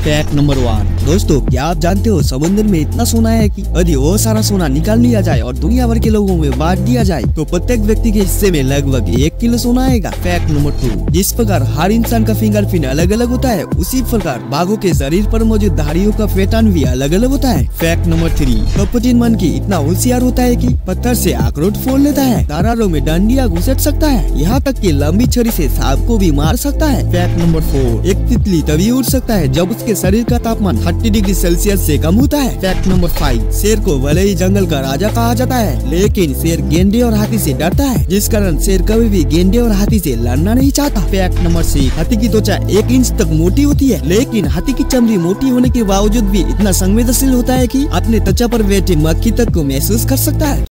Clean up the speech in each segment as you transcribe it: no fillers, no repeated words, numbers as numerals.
Fact number 1। दोस्तों, क्या आप जानते हो समुद्र में इतना सोना है कि यदि वो सारा सोना निकाल लिया जाए और दुनिया भर के लोगों में बांट दिया जाए तो प्रत्येक व्यक्ति के हिस्से में लगभग 1 किलो सोना आएगा। Fact number 2। जिस प्रकार हर इंसान का फिंगरप्रिंट अलग अलग होता है, उसी प्रकार बाघों के शरीर पर मौजूद धारियों का पैटर्न भी अलग अलग होता है। Fact number 3। कपटिन मंकी इतना होशियार होता है कि पत्थर से अखरोट फोड़ लेता है, दरारों में डंडियां घुसेट सकता है, यहाँ तक कि लंबी छुरी से सांप को भी मार सकता है। Fact number 4। एक तितली तभी उड़ सकता है जब उसके शरीर का तापमान 30 डिग्री सेल्सियस से कम होता है। Fact number 5। शेर को भले ही जंगल का राजा कहा जाता है, लेकिन शेर गेंडे और हाथी से डरता है, जिस कारण शेर कभी भी गेंडे और हाथी से लड़ना नहीं चाहता। Fact number 6। हाथी की त्वचा 1 इंच तक मोटी होती है, लेकिन हाथी की चमड़ी मोटी होने के बावजूद भी इतना संवेदनशील होता है कि अपने त्वचा पर बैठे मक्खी तक को महसूस कर सकता है।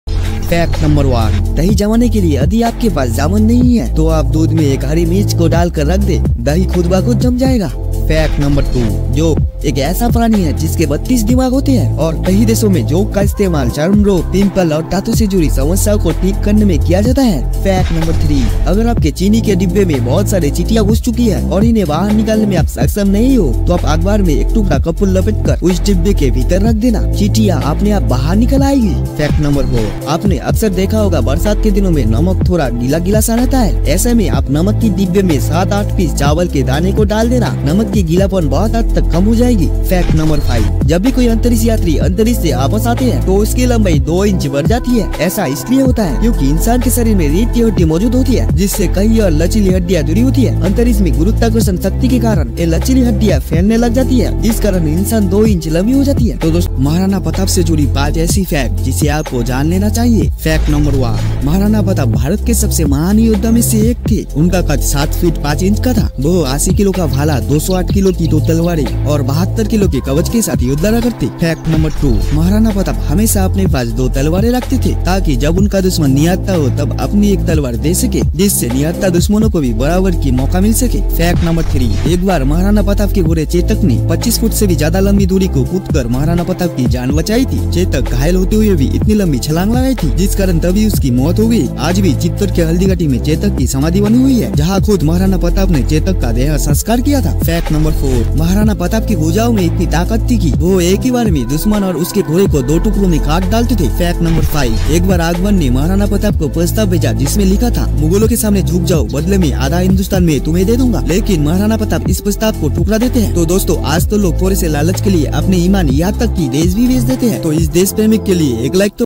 Fact number 1। दही जमाने के लिए यदि आपके पास जामुन नहीं है तो आप दूध में एक हरी मिर्च को डालकर रख दे, दही खुद ब खुद जम जाएगा। Fact number 2। जोक एक ऐसा प्राणी है जिसके 32 दिमाग होते हैं और कई देशों में जोक का इस्तेमाल चर्म रोग, पिंपल और दांतों से जुड़ी समस्याओं को ठीक करने में किया जाता है। Fact number 3। अगर आपके चीनी के डिब्बे में बहुत सारी चींटियां घुस चुकी है और इन्हें बाहर निकालने में आप सक्षम नहीं हो तो आप अखबार में एक टुकड़ा कपूर लपेट कर उस डिब्बे के भीतर रख देना, चींटियां अपने आप बाहर निकल आएगी। Fact number 4। आपने अक्सर देखा होगा बरसात के दिनों में नमक थोड़ा गीला गीला सा रहता है, ऐसे में आप नमक की डिब्बे में 7-8 पीस चावल के दाने को डाल देना, नमक की गीलापन बहुत हद तक कम हो जाएगी। Fact number 5। जब भी कोई अंतरिक्ष यात्री अंतरिक्ष से वापस आते हैं तो उसकी लंबाई 2 इंच बढ़ जाती है। ऐसा इसलिए होता है क्योंकि इंसान के शरीर में रीढ़ की हड्डी मौजूद होती है, जिससे कई और लचीली हड्डियां जुड़ी होती है। अंतरिक्ष में गुरुत्वाकर्षण शक्ति के कारण ये लचीली हड्डियां फैलने लग जाती है, जिस कारण इंसान 2 इंच लंबी हो जाती है। तो दोस्तों, महाराणा प्रताप से जुड़ी 5 ऐसी फैक्ट जिसे आपको जान लेना चाहिए। Fact number 1। महाराणा प्रताप भारत के सबसे महान योद्धा में से एक थे। उनका कद 7 फीट 5 इंच का था। वो 80 किलो का भाला, 208 किलो की 2 तलवारें और 72 किलो के कवच के साथ युद्ध करते। Fact number 2। महाराणा प्रताप हमेशा अपने पास 2 तलवारें रखते थे ताकि जब उनका दुश्मन निहत्था हो तब अपनी एक तलवार दे सके, जिससे निहत्था दुश्मनों को भी बराबर की मौका मिल सके। Fact number 3। एक बार महाराणा प्रताप के घोड़े चेतक ने 25 फुट से भी ज्यादा लंबी दूरी को कूदकर महाराणा प्रताप की जान बचाई थी। चेतक घायल होते हुए भी इतनी लंबी छलांग लगाई थी जिस कारण तभी उसकी मौत हो गई। आज भी चित्तौड़ के हल्दीघाटी में चेतक की समाधि बनी हुई है, जहाँ खुद महाराणा प्रताप ने चेतक का देह संस्कार किया था। Fact number 4। महाराणा प्रताप की भुजाओं में इतनी ताकत थी कि वो एक ही बार में दुश्मन और उसके घोड़े को 2 टुकड़ों में काट डालते थे। Fact number 5। एक बार अकबर ने महाराणा प्रताप को प्रस्ताव भेजा जिसमें लिखा था, मुगलों के सामने झुक जाओ, बदले में आधा हिंदुस्तान में तुम्हें दे दूंगा, लेकिन महाराणा प्रताप इस प्रस्ताव को ठुकरा देते हैं। तो दोस्तों, आज तो लोग थोड़े से लालच के लिए अपने ईमान यहाँ तक कि देश भी बेच देते हैं। तो इस देश प्रेमिक के लिए एक लाइक तो